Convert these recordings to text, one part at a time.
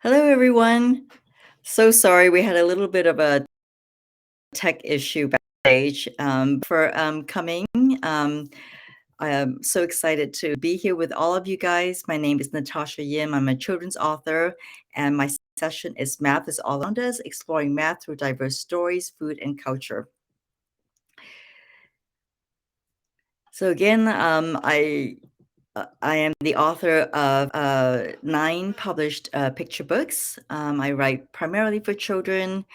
Hello, everyone. So sorry, we had a little bit of a tech issue backstage for coming. Um, I am so excited to be here with all of you guys. My name is Natasha Yim. I'm a children's author, and my session is Math is All Around Us, exploring math through diverse stories, food, and culture. So again, I am the author of 9 published picture books. I write primarily for children.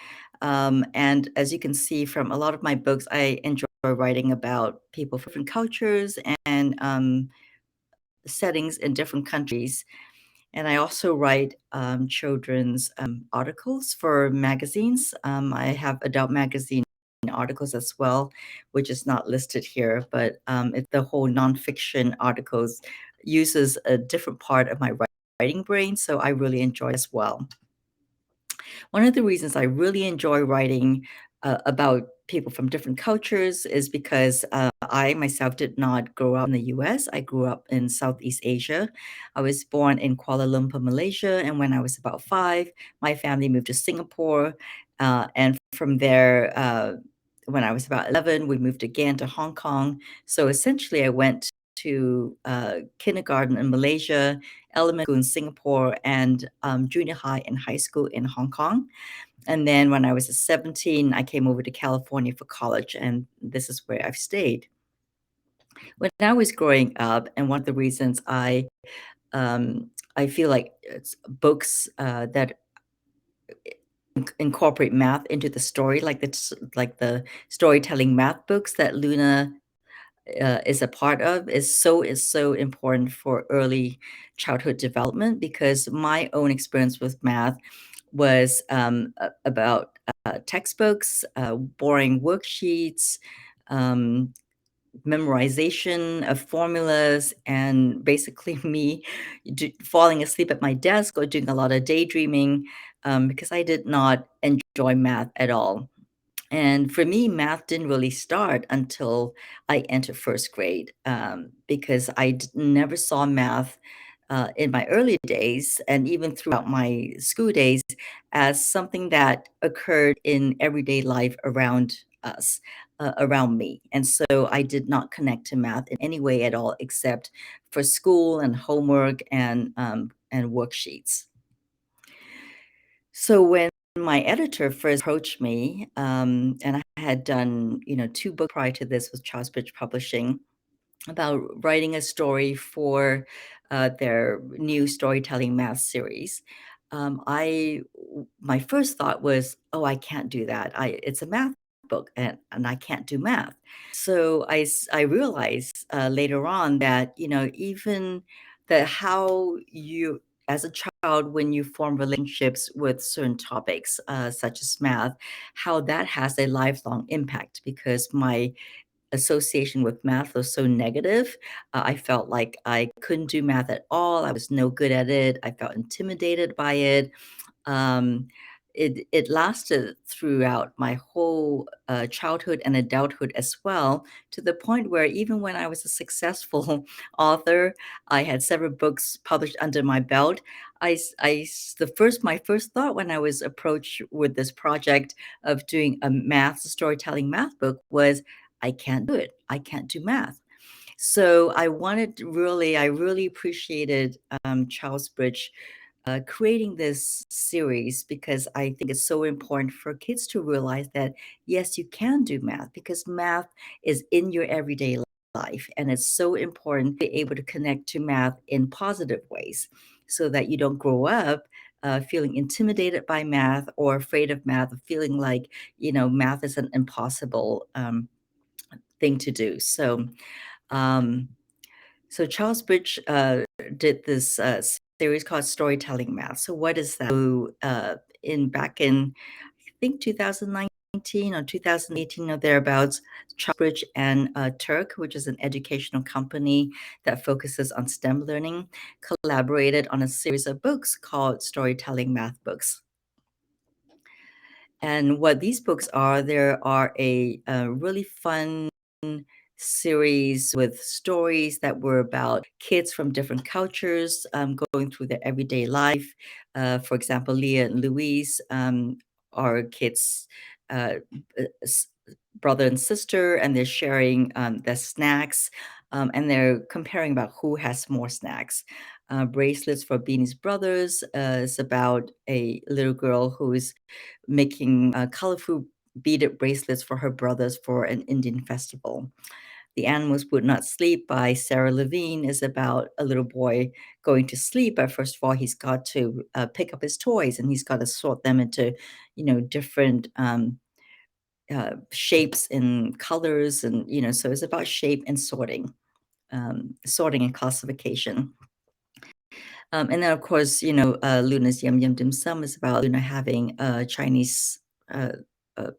And as you can see from a lot of my books, I enjoy writing about people from different cultures and settings in different countries. And I also write children's articles for magazines. I have adult magazine articles as well, which is not listed here, but the whole nonfiction articles uses a different part of my writing brain, so I really enjoy as well. One of the reasons I really enjoy writing about people from different cultures is because I myself did not grow up in the US. I grew up in Southeast Asia. I was born in Kuala Lumpur, Malaysia, and when I was about 5, my family moved to Singapore. And from there, when I was about 11, we moved again to Hong Kong. So essentially, I went to kindergarten in Malaysia, elementary school in Singapore, and junior high and high school in Hong Kong. And then when I was 17, I came over to California for college, and this is where I've stayed. When I was growing up, and one of the reasons I feel like it's books that incorporate math into the story, like the storytelling math books that Luna is a part of, is so important for early childhood development, because my own experience with math was about textbooks, boring worksheets, um, memorization of formulas, and basically me falling asleep at my desk or doing a lot of daydreaming, because I did not enjoy math at all. And for me, math didn't really start until I entered first grade, because never saw math in my early days and even throughout my school days as something that occurred in everyday life around us, around me. And so I did not connect to math in any way at all, except for school and homework and worksheets. So when my editor first approached me, and I had done, 2 books prior to this with Charlesbridge Publishing about writing a story for their new storytelling math series. My first thought was, "Oh, I can't do that. It's a math book, and I can't do math." So I realized later on that even that how you as a child, when you form relationships with certain topics such as math, how that has a lifelong impact, because my association with math was so negative. I felt like I couldn't do math at all. I was no good at it. I felt intimidated by it. Um, it lasted throughout my whole childhood and adulthood as well, to the point where even when I was a successful author, I had several books published under my belt. My first thought when I was approached with this project of doing a storytelling math book was, I can't do it. I can't do math. So I really appreciated Charles Bridge creating this series, because I think it's so important for kids to realize that, yes, you can do math, because math is in your everyday life. And it's so important to be able to connect to math in positive ways, so that you don't grow up feeling intimidated by math or afraid of math, or feeling like, math is an impossible thing to do. Um, so Charles Bridge did this series called Storytelling Math. So what is that? So, back in, I think, 2019 or 2018 or thereabouts, Charles Bridge and Turk, which is an educational company that focuses on STEM learning, collaborated on a series of books called Storytelling Math Books. And what these books are, there are a really fun series with stories that were about kids from different cultures going through their everyday life. For example, Leah and Louise are kids, uh, s- brother and sister, and they're sharing their snacks, and they're comparing about who has more snacks. Bracelets for Beanie's Brothers is about a little girl who is making colorful beaded bracelets for her brothers for an Indian festival. The Animals Would Not Sleep by Sarah Levine is about a little boy going to sleep, but first of all, he's got to pick up his toys and he's got to sort them into, different shapes and colors, and so it's about shape and sorting and classification. And then, of course, Luna's Yum Yum Dim Sum is about Luna having a Chinese uh, uh,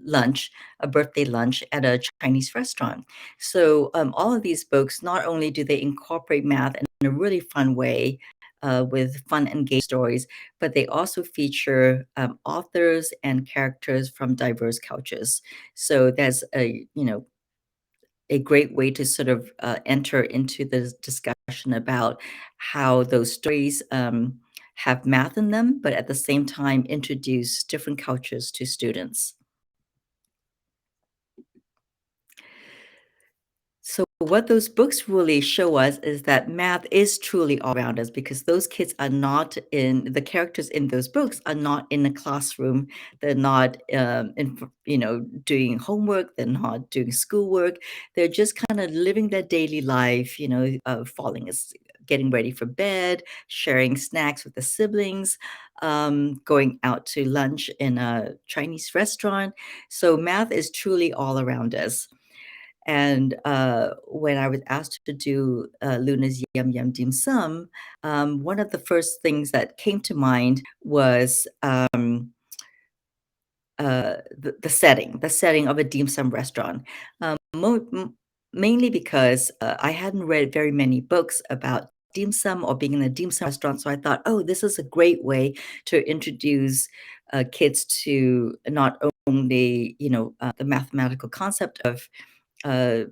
lunch, a birthday lunch at a Chinese restaurant. So, all of these books, not only do they incorporate math in a really fun way, with fun, engaged stories, but they also feature authors and characters from diverse cultures. So that's a great way to sort of enter into the discussion about how those stories have math in them, but at the same time introduce different cultures to students. So what those books really show us is that math is truly all around us, because those kids are not in the characters in those books are not in a classroom. They're not doing homework. They're not doing schoolwork. They're just kind of living their daily life, getting ready for bed, sharing snacks with the siblings, going out to lunch in a Chinese restaurant. So math is truly all around us. And when I was asked to do Luna's Yum Yum Dim Sum, one of the first things that came to mind was the setting of a dim sum restaurant. Mainly because I hadn't read very many books about dim sum or being in a dim sum restaurant. So I thought, oh, this is a great way to introduce kids to not only, the mathematical concept of uh,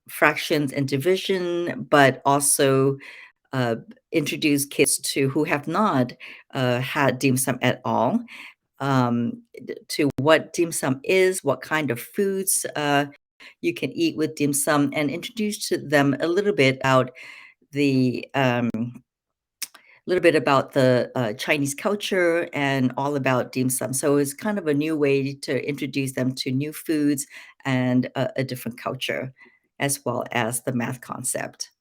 fractions and division, but also uh, introduce kids to who have not had dim sum at all, to what dim sum is, what kind of foods you can eat with dim sum, and introduce to them a little bit about the Chinese culture and all about dim sum. So it's kind of a new way to introduce them to new foods and a different culture, as well as the math concept.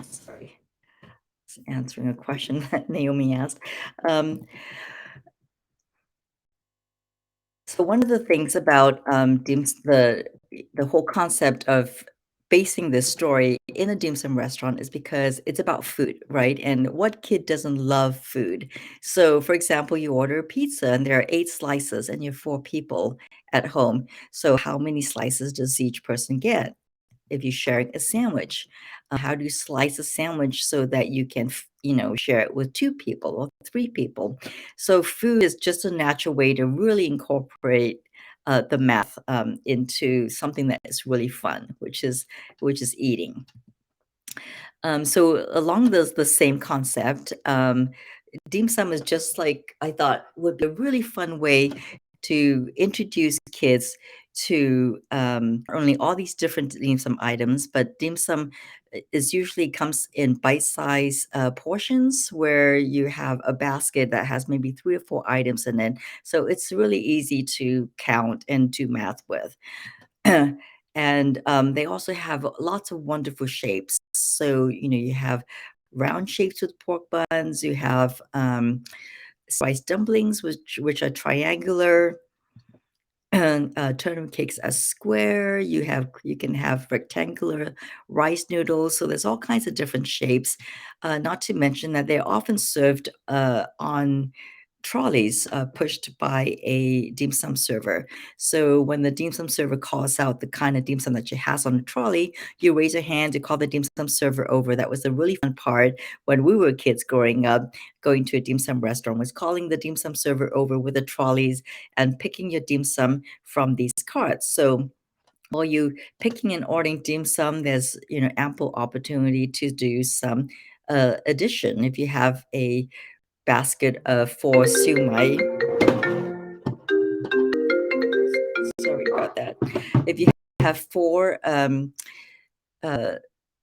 Sorry, just answering a question that Naomi asked. Um, So one of the things about dim the whole concept of basing this story in a dim sum restaurant is because it's about food, right? And what kid doesn't love food? So, for example, you order a pizza and there are 8 slices and you're 4 people at home. So how many slices does each person get? If you're sharing a sandwich, how do you slice a sandwich so that you can, share it with 2 people or 3 people? So food is just a natural way to really incorporate the math into something that is really fun, which is eating. So along the same concept, dim sum is just like I thought would be a really fun way to introduce kids to not only all these different dim sum items, but dim sum is usually comes in bite-sized portions where you have a basket that has maybe 3 or 4 items in it. So it's really easy to count and do math with. And they also have lots of wonderful shapes. So, you have round shapes with pork buns, you have rice dumplings, which are triangular, and turnip cakes are square. You can have rectangular rice noodles. So there's all kinds of different shapes. Not to mention that they're often served on trolleys pushed by a dim sum server. So when the dim sum server calls out the kind of dim sum that she has on the trolley, you raise your hand to call the dim sum server over. That was a really fun part when we were kids growing up, going to a dim sum restaurant, was calling the dim sum server over with the trolleys and picking your dim sum from these carts. So while you picking and ordering dim sum, there's ample opportunity to do some addition. If you have a basket of four siumai. Sorry about that. If you have uh,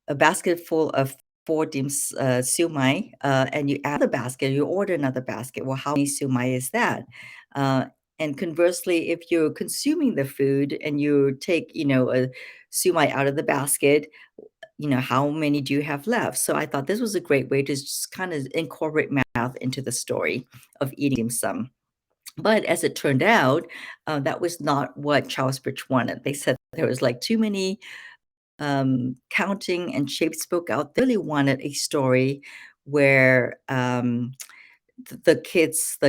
a basket full of four siumai, and you add a basket, you order another basket. Well, how many siumai is that? Uh, and conversely, if you're consuming the food and you take, a siumai out of the basket, how many do you have left? So I thought this was a great way to just kind of incorporate math into the story of eating dim sum. But as it turned out, that was not what Charlesbridge wanted. They said there was like too many counting and shapes spoke out. They really wanted a story where the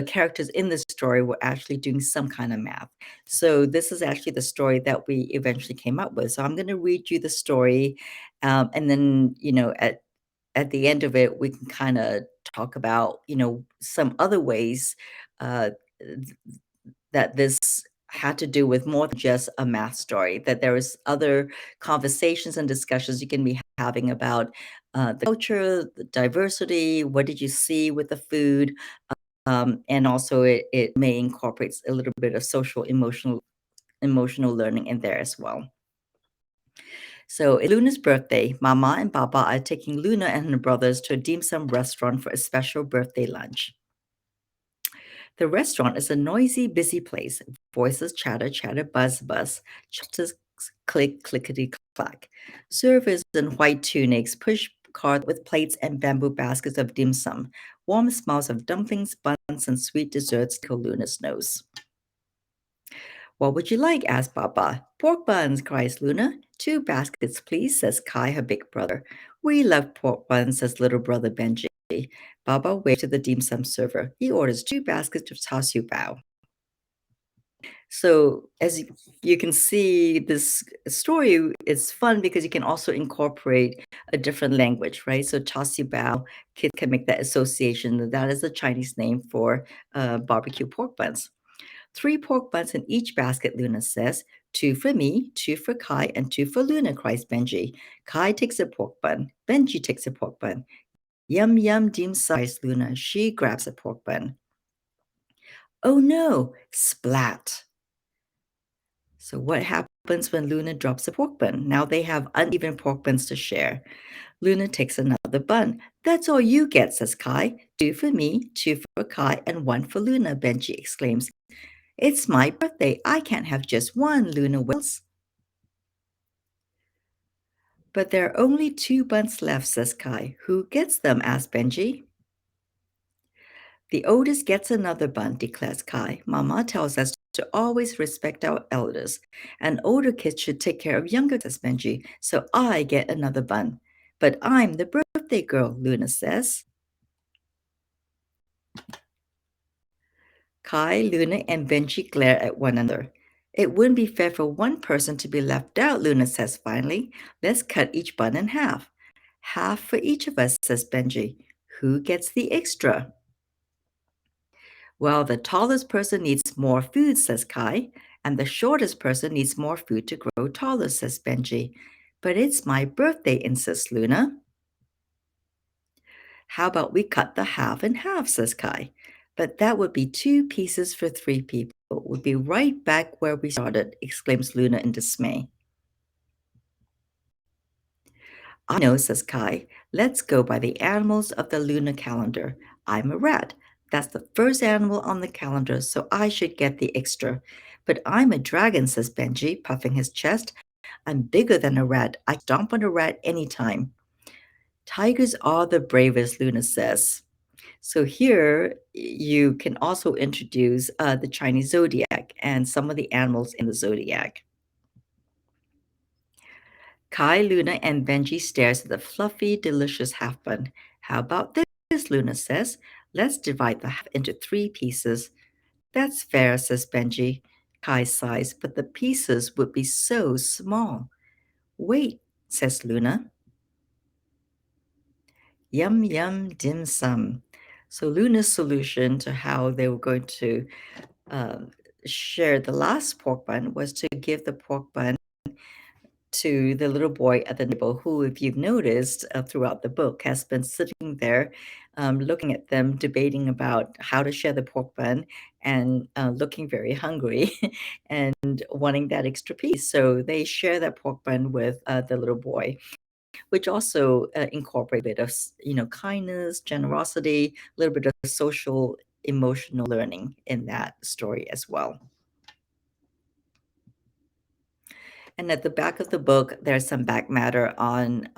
characters in the story were actually doing some kind of math. So this is actually the story that we eventually came up with. So I'm going to read you the story, and then at the end of it, we can kind of talk about some other ways uh, that this had to do with more than just a math story, that there is other conversations and discussions you can be having about the culture, the diversity, what did you see with the food, and also it may incorporate a little bit of social emotional learning in there as well. So it's Luna's birthday. Mama and Baba are taking Luna and her brothers to a dim sum restaurant for a special birthday lunch. The restaurant is a noisy, busy place. Voices chatter, chatter, buzz, buzz. Chopsticks click, clickety, clack. Servers in white tunics push carts with plates and bamboo baskets of dim sum. Warm smells of dumplings, buns, and sweet desserts tickle Luna's nose. What would you like? Asked Baba. Pork buns, cries Luna. 2 baskets, please, says Kai, her big brother. We love pork buns, says little brother Benji. Baba waves to the dim sum server. He orders 2 baskets of char siu bao. So as you can see, this story is fun because you can also incorporate a different language, right? So char siu bao, kids can make that association. That is a Chinese name for barbecue pork buns. 3 pork buns in each basket, Luna says. 2 for me, 2 for Kai, and 2 for Luna, cries Benji. Kai takes a pork bun. Benji takes a pork bun. Yum, yum, dim sum, cries Luna. She grabs a pork bun. Oh no, splat. So what happens when Luna drops a pork bun? Now they have uneven pork buns to share. Luna takes another bun. That's all you get, says Kai. 2 for me, 2 for Kai, and 1 for Luna, Benji exclaims. It's my birthday. I can't have just one, Luna wails. But there are only 2 buns left, says Kai. Who gets them? Asks Benji. The oldest gets another bun, declares Kai. Mama tells us to always respect our elders, and older kids should take care of younger, says Benji. So I get another bun. But I'm the birthday girl, Luna says. Kai, Luna, and Benji glare at one another. It wouldn't be fair for one person to be left out, Luna says finally. Let's cut each bun in half. Half for each of us, says Benji. Who gets the extra? Well, the tallest person needs more food, says Kai, and the shortest person needs more food to grow taller, says Benji. But it's my birthday, insists Luna. How about we cut the half in half, says Kai. But that would be 2 pieces for 3 people. We'll be right back where we started, exclaims Luna in dismay. I know, says Kai. Let's go by the animals of the lunar calendar. I'm a rat. That's the first animal on the calendar, so I should get the extra. But I'm a dragon, says Benji, puffing his chest. I'm bigger than a rat. I stomp on a rat anytime. Tigers are the bravest, Luna says. So here you can also introduce the Chinese zodiac and some of the animals in the zodiac. Kai, Luna, and Benji stares at the fluffy, delicious half bun. How about this? Luna says. Let's divide the half into 3 pieces. That's fair, says Benji. Kai sighs, but the pieces would be so small. Wait, says Luna. Yum yum dim sum. So Luna's solution to how they were going to um, share the last pork bun was to give the pork bun to the little boy at the table, who, if you've noticed throughout the book, has been sitting there looking at them, debating about how to share the pork bun, and looking very hungry and wanting that extra piece. So they share that pork bun with the little boy, which also incorporate a bit of kindness, generosity, a little bit of social emotional learning in that story as well. And at the back of the book, there's some back matter on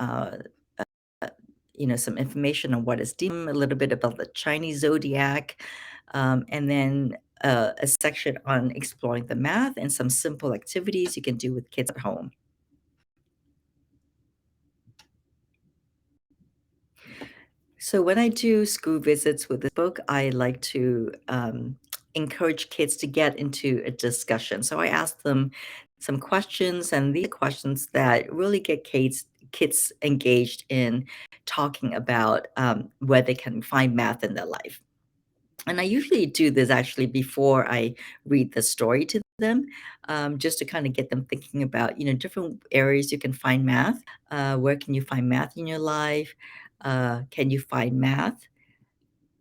some information on what is dim, a little bit about the Chinese zodiac, and then a section on exploring the math and some simple activities you can do with kids at home. So when I do school visits with this book, I like to encourage kids to get into a discussion. So I ask them some questions, and these questions that really get kids engaged in talking about where they can find math in their life. And I usually do this actually before I read the story to them, just to kind of get them thinking about, different areas you can find math. Where can you find math in your life? Can you find math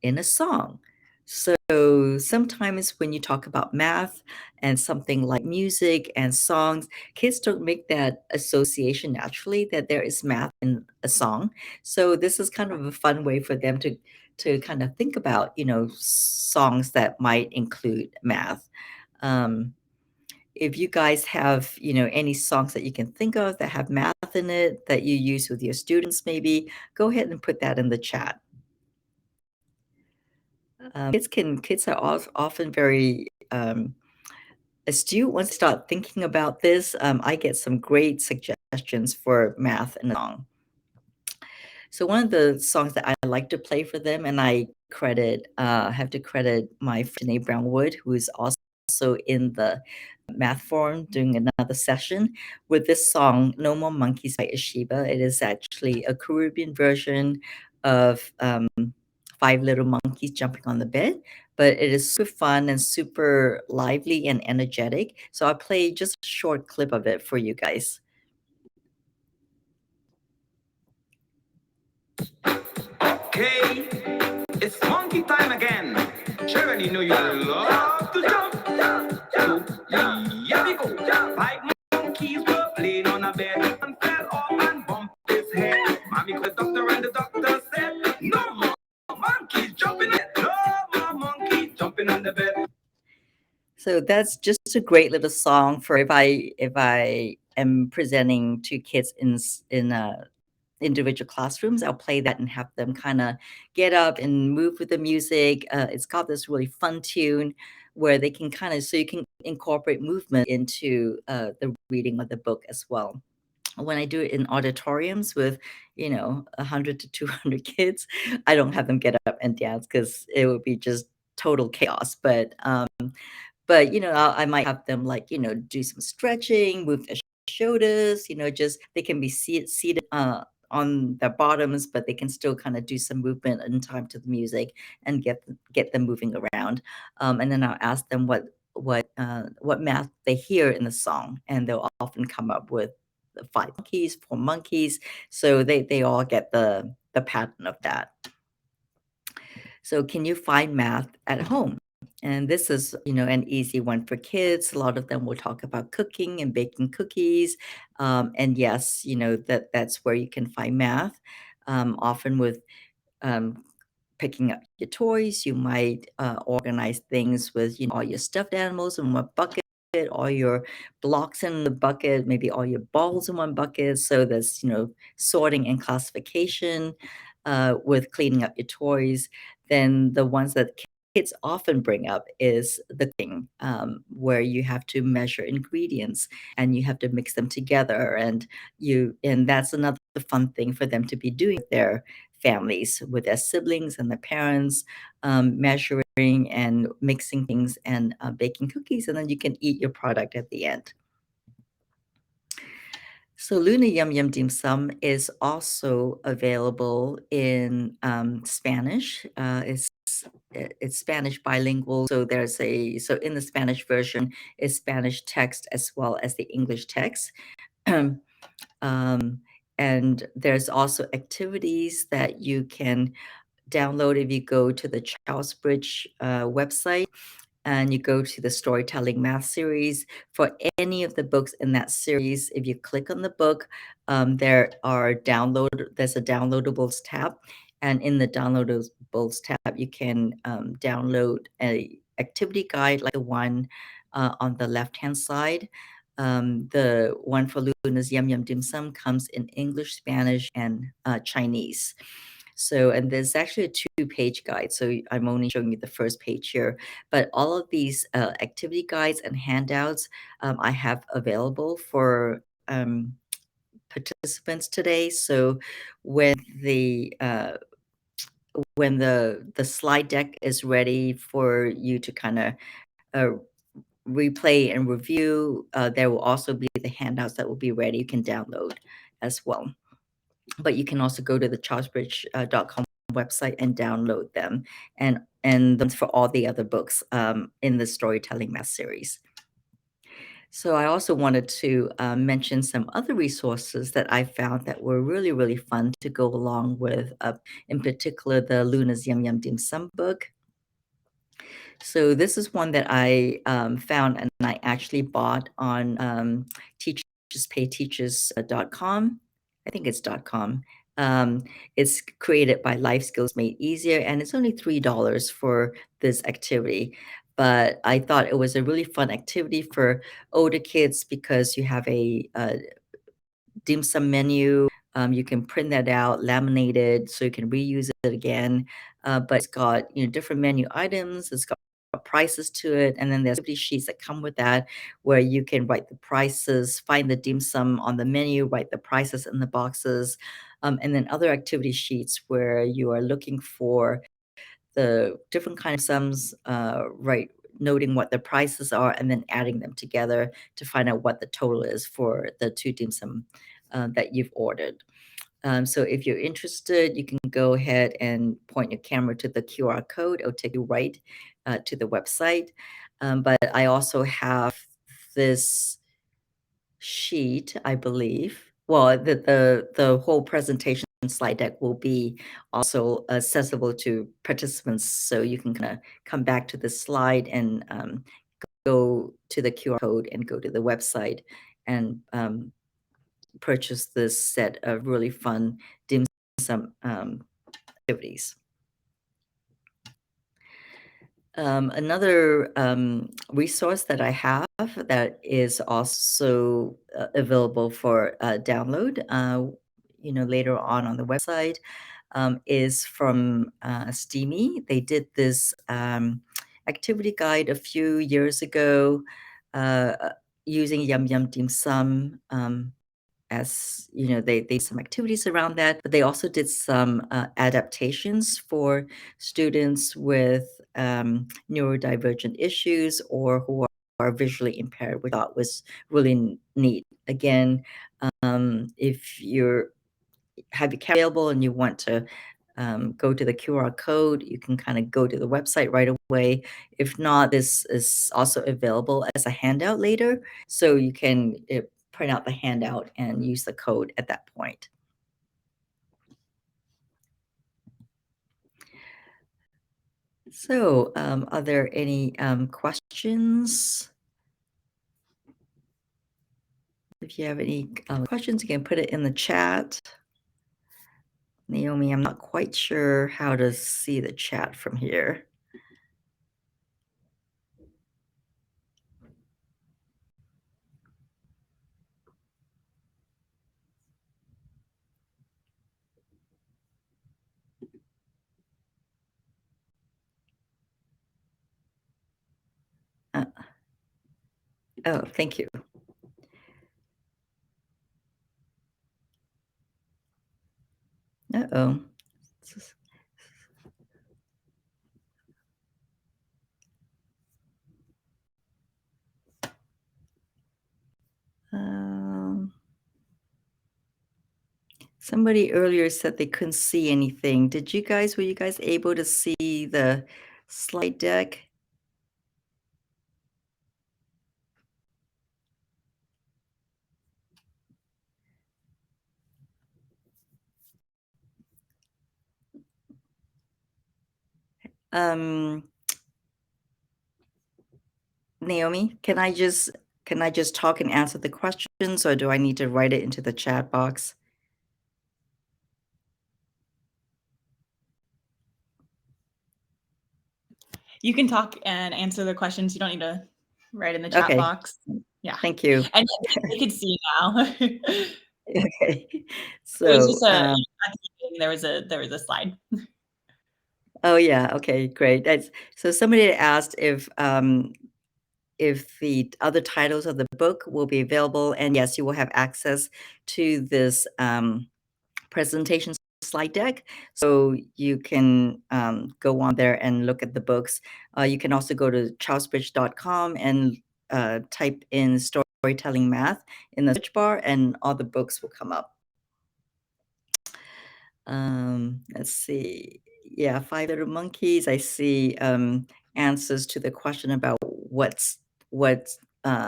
in a song? So sometimes when you talk about math and something like music and songs, kids don't make that association naturally that there is math in a song. So this is kind of a fun way for them to kind of think about, songs that might include math. Um, if you guys have, any songs that you can think of that have math in it that you use with your students, maybe go ahead and put that in the chat. Kids are often very astute once they start thinking about this. I get some great suggestions for math in a song. So one of the songs that I like to play for them, and I have to credit my friend Janae Brownwood, who is also in the math forum doing another session with this song, "No More Monkeys" by Ashiba. It is actually a Caribbean version of Five Little Monkeys Jumping on the Bed, but it is super fun and super lively and energetic. So I'll play just a short clip of it for you guys. Okay, it's monkey time again. Sure, you know you love to jump. So, here we go. Five monkeys were playing on a bed and fell off and bumped his head. Mommy called the doctor and the doctor said, "No more monkeys jumping it. No more monkeys jumping on the bed." So that's just a great little song for if I am presenting to kids in individual classrooms. I'll play that and have them kind of get up and move with the music. It's got this really fun tune where they can so you can incorporate movement into the reading of the book as well. When I do it in auditoriums with 100 to 200 kids, I don't have them get up and dance because it would be just total chaos. But I might have them do some stretching, move their shoulders, just they can be seated on their bottoms, but they can still kind of do some movement in time to the music and get them moving around. And then I'll ask them what math they hear in the song, and they'll often come up with the 5 monkeys, 4 monkeys. So they all get the pattern of that. So can you find math at home? And this is, an easy one for kids. A lot of them will talk about cooking and baking cookies. And yes, that's where you can find math. Often with um, picking up your toys, you might organize things with, all your stuffed animals in one bucket, all your blocks in the bucket, maybe all your balls in one bucket. So there's, sorting and classification with cleaning up your toys. Then the ones that kids often bring up is the thing where you have to measure ingredients and you have to mix them together, and that's another fun thing for them to be doing with their families with their siblings and their parents, measuring and mixing things and baking cookies, and then you can eat your product at the end. So Luna Yum Yum Dim Sum is also available in Spanish. It's Spanish bilingual, so in the Spanish version is Spanish text as well as the English text. um, and there's also activities that you can download if you go to the Charlesbridge website and you go to the storytelling math series. For any of the books in that series, if you click on the book, there's a downloadables tab, and in the downloadables tab you can download a activity guide like the one on the left hand side. The one for Luna's Yum Yum Dim Sum comes in English, Spanish, and Chinese. So, and there's actually a two-page guide. So I'm only showing you the first page here, but all of these activity guides and handouts I have available for participants today. So when the slide deck is ready for you to kind of uh, replay and review, there will also be the handouts that will be ready. You can download as well. But you can also go to the charlesbridge.com website and download them, and for all the other books in the storytelling math series. So I also wanted to mention some other resources that I found that were really, really fun to go along with, in particular, the Luna's Yum Yum Dim Sum book. So this is one that I found and I actually bought on teacherspayteachers.com. I think it's .com. It's created by Life Skills Made Easier, and it's only $3 for this activity. But I thought it was a really fun activity for older kids because you have a dim sum menu. You can print that out, laminate it, so you can reuse it again. But it's got different menu items. It's got prices to it, and then there's activity sheets that come with that, where you can write the prices, find the dim sum on the menu, write the prices in the boxes, and then other activity sheets where you are looking for the different kind of sums, right, noting what the prices are, and then adding them together to find out what the total is for the two dim sum that you've ordered. So if you're interested, you can go ahead and point your camera to the QR code. It'll take you right to the website. But I also have this sheet, I believe. Well, the whole presentation slide deck will be also accessible to participants, so you can kind of come back to the slide and go to the QR code and go to the website and purchase this set of really fun dim sum activities. Another resource that I have that is also available for download, later on the website, is from Steamy. They did this activity guide a few years ago using Yum Yum Dim Sum. As they did some activities around that, but they also did some adaptations for students with neurodivergent issues or who are visually impaired, which I thought was really neat. Again, if you have your camera available and you want to go to the QR code, you can kind of go to the website right away. If not, this is also available as a handout later, so you can print out the handout and use the code at that point. So, are there any questions? If you have any questions, you can put it in the chat. Naomi, I'm not quite sure how to see the chat from here. Oh, thank you. Uh-oh. Um, somebody earlier said they couldn't see anything. Were you guys able to see the slide deck? Um, Naomi, can I just talk and answer the questions, or do I need to write it into the chat box? You can talk and answer the questions. You don't need to write in the chat Okay. box. Yeah. Thank you. And they can see now. Okay. It was So, just at the beginning, there was a slide. oh yeah, okay, great. So somebody had asked if the other titles of the book will be available, and yes, you will have access to this presentation slide deck, so you can go on there and look at the books. You can also go to charlesbridge.com and type in storytelling math in the search bar, and all the books will come up. Let's see. Yeah, Five Little Monkeys. I see answers to the question about what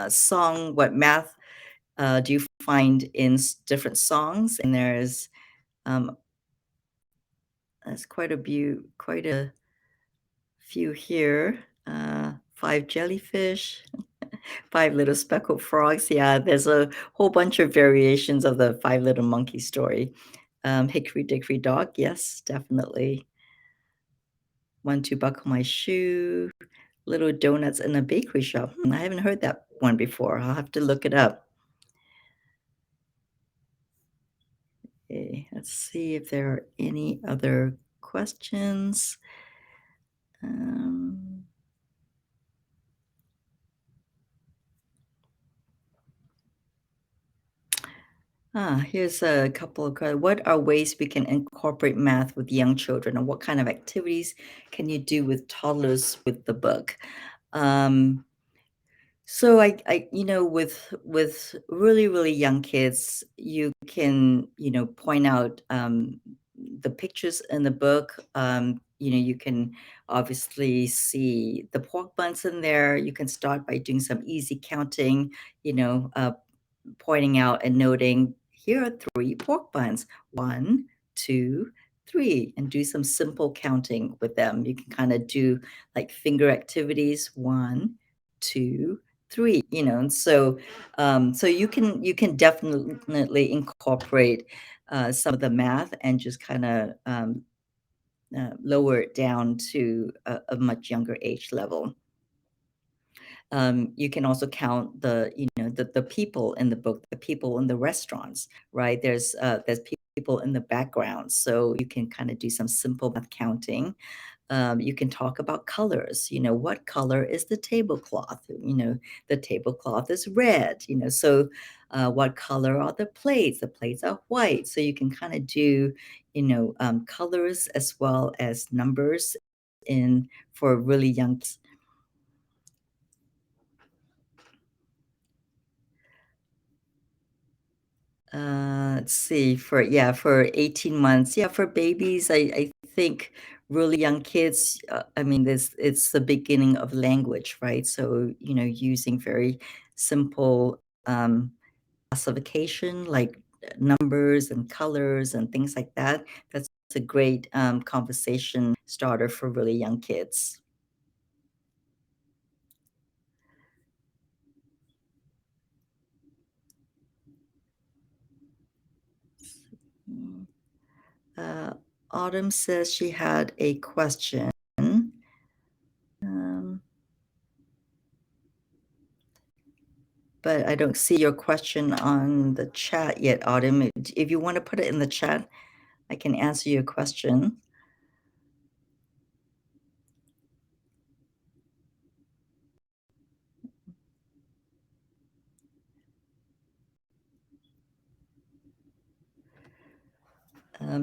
song, what math do you find in different songs? And there's quite a few here. Five jellyfish, five little speckled frogs. Yeah, there's a whole bunch of variations of the Five Little Monkey story. Hickory Dickory Dock. Yes, definitely. One to buckle my shoe. Little donuts in a bakery shop. I haven't heard that one before. I'll have to look it up. Okay, let's see if there are any other questions. Um, Here's a couple of what are ways we can incorporate math with young children, and what kind of activities can you do with toddlers with the book? So with really young kids, you can, point out the pictures in the book. You can obviously see the pork buns in there. You can start by doing some easy counting, pointing out and noting, here are three pork buns. One, two, three, and do some simple counting with them. You can kind of do like finger activities, one, two, three, and so you can definitely incorporate some of the math and just kind of lower it down to a much younger age level. You can also count the people in the book, the people in the restaurants, right? There's people in the background, so you can kind of do some simple math counting. You can talk about colors. What color is the tablecloth? The tablecloth is red. So what color are the plates? The plates are white. So you can kind of do, colors as well as numbers for really young kids. Let's see, for 18 months. Yeah, for babies, I think really young kids, I mean, it's the beginning of language, right? So, using very simple classification like numbers and colors and things like that. That's a great conversation starter for really young kids. Autumn says she had a question. But I don't see your question on the chat yet, Autumn. If you want to put it in the chat, I can answer your question.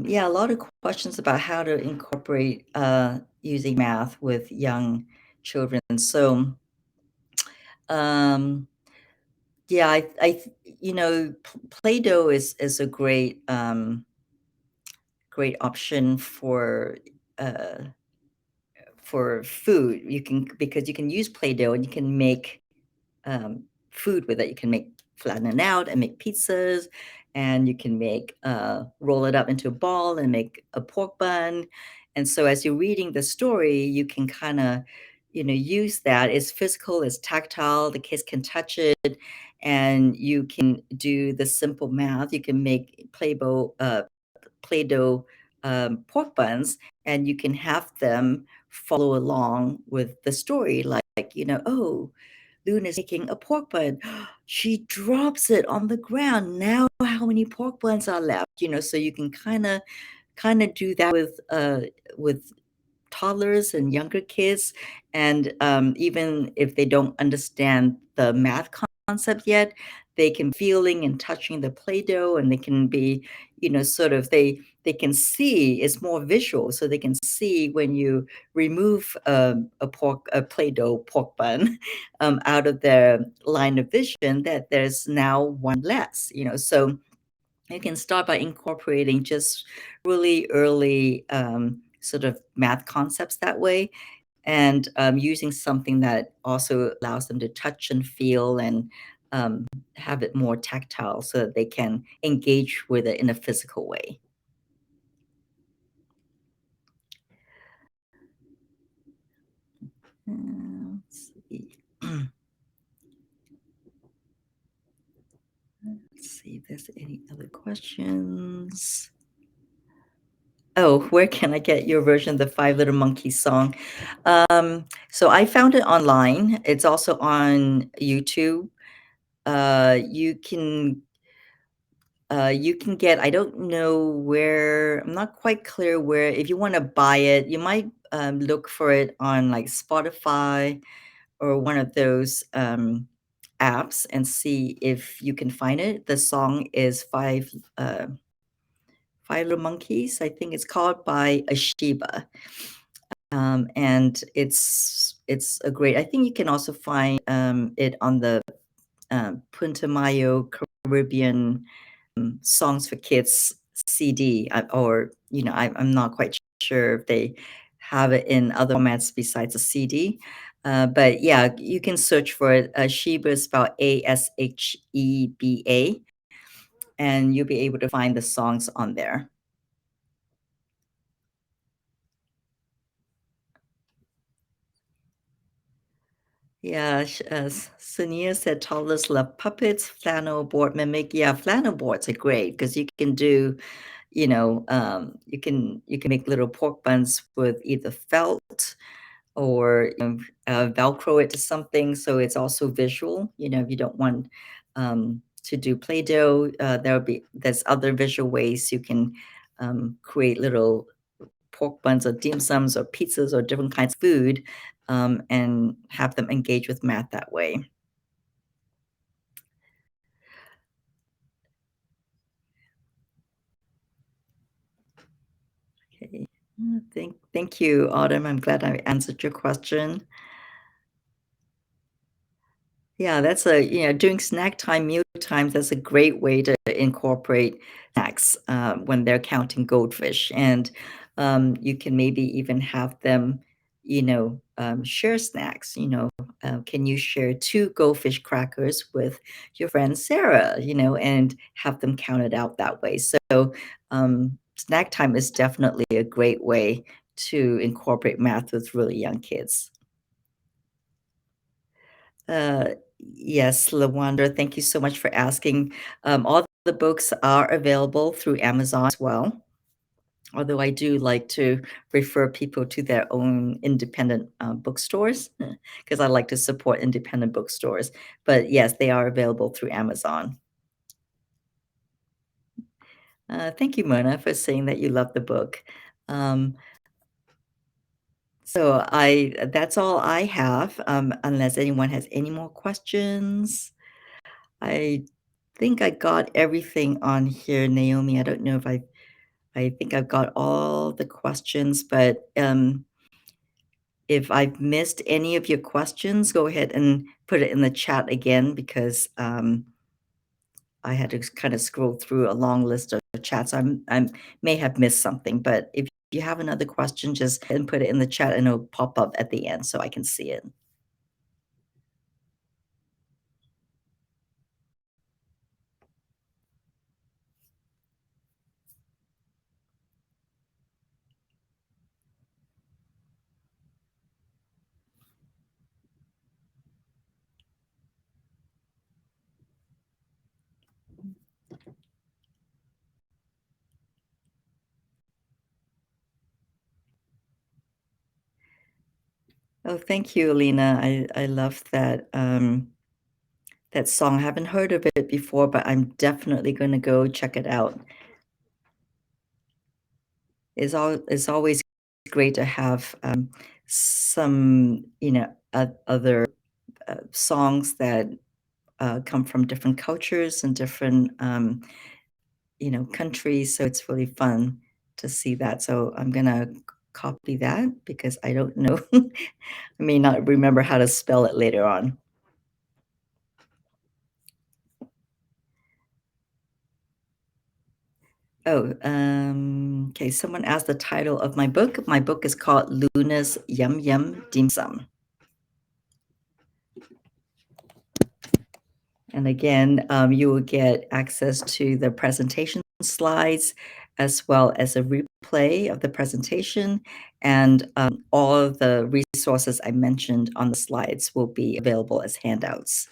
Yeah, a lot of questions about how to incorporate using math with young children. So, um, yeah, Play-Doh is a great option uh, for food. You can because you can use Play-Doh and you can make food with it. You can make flatten it out and make pizzas, and you can make roll it up into a ball and make a pork bun. And so as you're reading the story, you can kind of, use that. It's physical, it's tactile. The kids can touch it, and you can do the simple math. You can make Play-Doh pork buns, and you can have them follow along with the story, oh, Luna's making a pork bun. She drops it on the ground. Now, how many pork buns are left? So you can kind of do that with toddlers and younger kids, and even if they don't understand the math concept yet, they can feeling and touching the Play-Doh, and they can be, sort of they can see. It's more visual, so they can see when you remove a Play-Doh pork bun out of their line of vision that there's now one less. So you can start by incorporating just really early sort of math concepts that way, and using something that also allows them to touch and feel, and have it more tactile so that they can engage with it in a physical way. Let's see. Let's see if there's any other questions. Oh, where can I get your version of the Five Little Monkeys song? So I found it online. It's also on YouTube. Uh, you can you can get, I don't know where, I'm not quite clear where. If you want to buy it, you might look for it on like Spotify or one of those apps and see if you can find it. The song is Five Little Monkeys, I think it's called, by Ashiba. And it's a great. I think you can also find it on the Punta Mayo Caribbean Songs for Kids CD, or I'm not quite sure if they have it in other formats besides a CD. But yeah, you can search for it. Sheba is spelled Asheba, and you'll be able to find the songs on there. Yeah, Sonia said toddlers love puppets, flannel board mimic. Yeah, flannel boards are great because you can do, you can make little pork buns with either felt or Velcro it to something, so it's also visual. If you don't want to do Play-Doh, there's other visual ways you can create little pork buns or dim sums or pizzas or different kinds of food, and have them engage with math that way. Okay. Thank you, Autumn. I'm glad I answered your question. Yeah, during snack time, meal times, that's a great way to incorporate snacks when they're counting goldfish. And you can maybe even have them, share snacks. Can you share two goldfish crackers with your friend Sarah, and have them count it out that way? So snack time is definitely a great way to incorporate math with really young kids. Uh, yes, Lawanda, thank you so much for asking. All the books are available through Amazon as well, although I do like to refer people to their own independent bookstores because I like to support independent bookstores. But yes, they are available through Amazon. Thank you, Mona, for saying that you love the book. So that's all I have, unless anyone has any more questions. I think I got everything on here, Naomi. I don't know if I think I've got all the questions, but if I've missed any of your questions, go ahead and put it in the chat again because I had to kind of scroll through a long list of chats. I may have missed something, but if you have another question, just put it in the chat and it'll pop up at the end so I can see it. Oh, thank you, Alina. I love that that song. I haven't heard of it before, but I'm definitely going to go check it out. It's always great to have some, other songs that come from different cultures and different, countries. So it's really fun to see that. So I'm gonna copy that because I don't know. I may not remember how to spell it later on. Oh, okay. Someone asked the title of my book. My book is called Luna's Yum Yum Dim Sum. And again, you will get access to the presentation slides as well as a replay of the presentation. And all of the resources I mentioned on the slides will be available as handouts.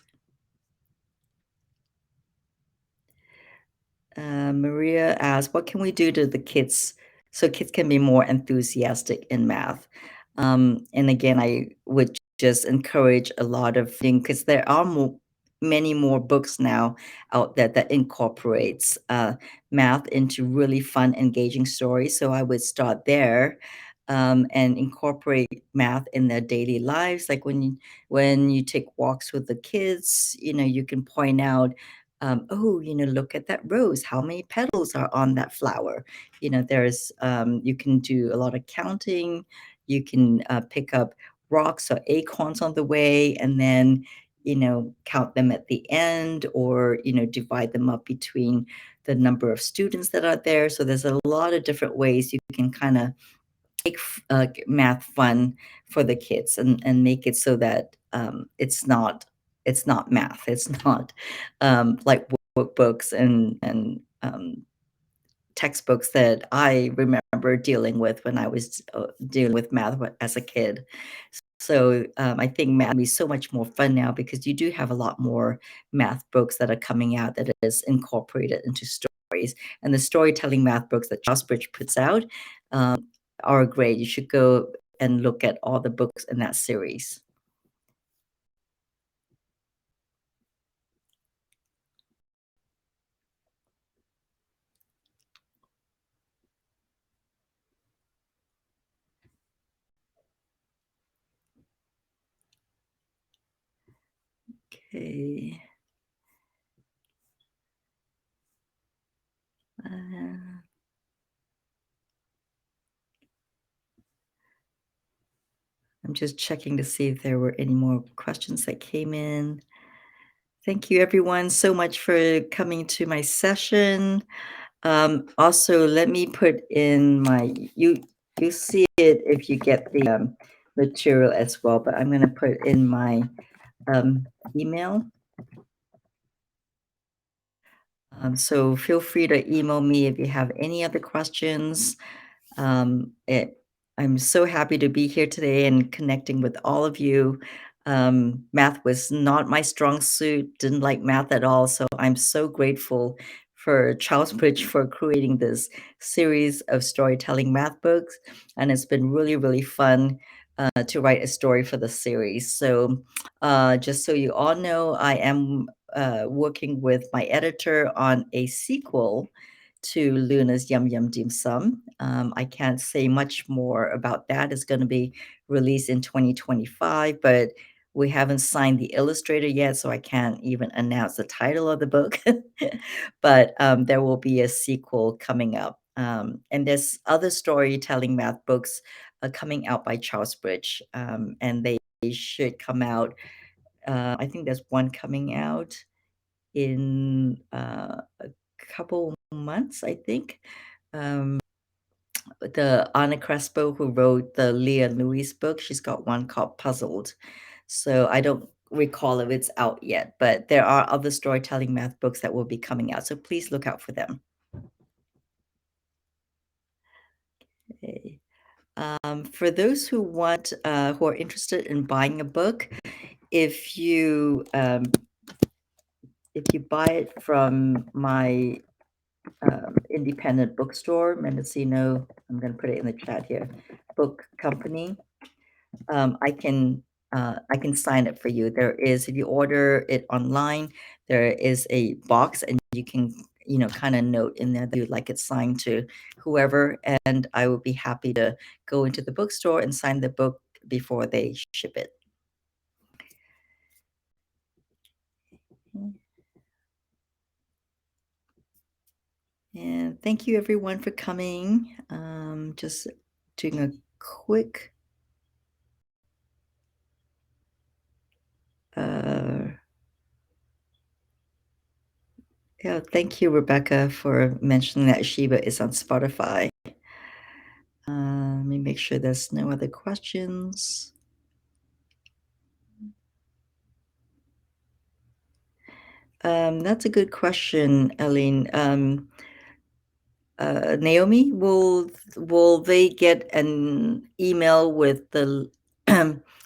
Maria asks, what can we do to the kids so kids can be more enthusiastic in math? And again, I would just encourage a lot of things because there are many more books now out there that incorporates math into really fun, engaging stories. So I would start there and incorporate math in their daily lives. Like when you take walks with the kids, you can point out oh, look at that rose. How many petals are on that flower? You can do a lot of counting. You can pick up rocks or acorns on the way and then, count them at the end or, divide them up between the number of students that are there. So there's a lot of different ways you can kind of make math fun for the kids and make it so that it's not math. It's not like workbooks and textbooks that I remember dealing with when I was dealing with math as a kid. So I think math will be so much more fun now because you do have a lot more math books that are coming out that is incorporated into stories. And the storytelling math books that Charlesbridge puts out are great. You should go and look at all the books in that series. Okay. Uh, I'm just checking to see if there were any more questions that came in. Thank you, everyone, so much for coming to my session. Also, let me put in you see it if you get the material as well, but I'm going to put in my email. So feel free to email me if you have any other questions. Um, it, I'm so happy to be here today and connecting with all of you. Math was not my strong suit, didn't like math at all. So I'm so grateful for Charles Bridge for creating this series of storytelling math books. And it's been really, really fun to write a story for the series. So just so you all know, I am working with my editor on a sequel to Luna's Yum Yum Dim Sum. I can't say much more about that. It's going to be released in 2025, but we haven't signed the illustrator yet, so I can't even announce the title of the book. But there will be a sequel coming up And there's other storytelling math books coming out by Charlesbridge, and they should come out. I think there's one coming out in a couple months, I think. The Anna Crespo, who wrote the Leah Lewis book, she's got one called Puzzled. So I don't recall if it's out yet, but there are other storytelling math books that will be coming out. So please look out for them. Okay. For those who want, who are interested in buying a book, if you buy it from my independent bookstore, Mendocino, I'm going to put it in the chat here, book company, I can sign it for you. There is, if you order it online, there is a box, and you can, kind of note in there that you'd like it signed to whoever, and I would be happy to go into the bookstore and sign the book before they ship it. And thank you everyone for coming. Just doing a quick yeah, thank you, Rebecca, for mentioning that Sheba is on Spotify. Let me make sure there's no other questions. That's a good question, Eileen. Naomi, will they get an email with the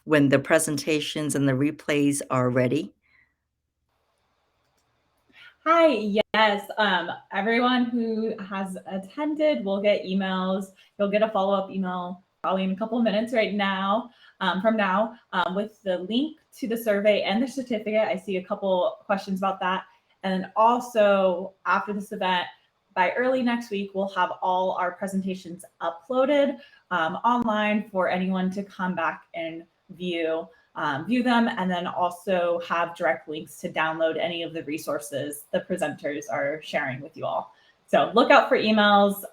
when the presentations and the replays are ready? Hi, yes. Everyone who has attended will get emails. You'll get a follow-up email probably in a couple of minutes right now, from now, with the link to the survey and the certificate. I see a couple questions about that. And then also after this event, by early next week, we'll have all our presentations uploaded online for anyone to come back and view them, and then also have direct links to download any of the resources the presenters are sharing with you all. So look out for emails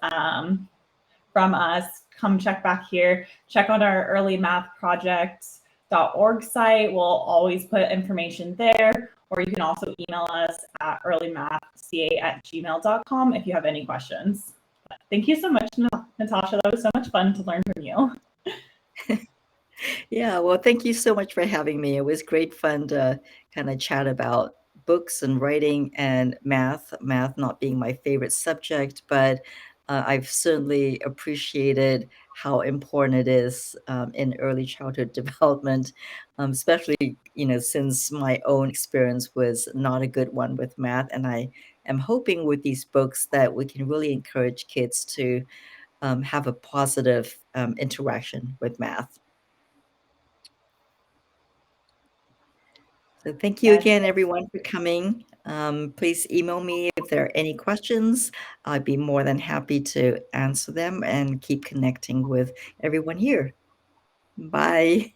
from us. Come check back here. Check out our earlymathprojects.org site. We'll always put information there, or you can also email us at earlymathca@gmail.com if you have any questions. But thank you so much, Natasha. That was so much fun to learn from you. Yeah, well, thank you so much for having me. It was great fun to kind of chat about books and writing and math not being my favorite subject, but I've certainly appreciated how important it is in early childhood development, especially, since my own experience was not a good one with math. And I am hoping with these books that we can really encourage kids to have a positive interaction with math. So thank you again, everyone, for coming. Please email me if there are any questions. I'd be more than happy to answer them and keep connecting with everyone here. Bye.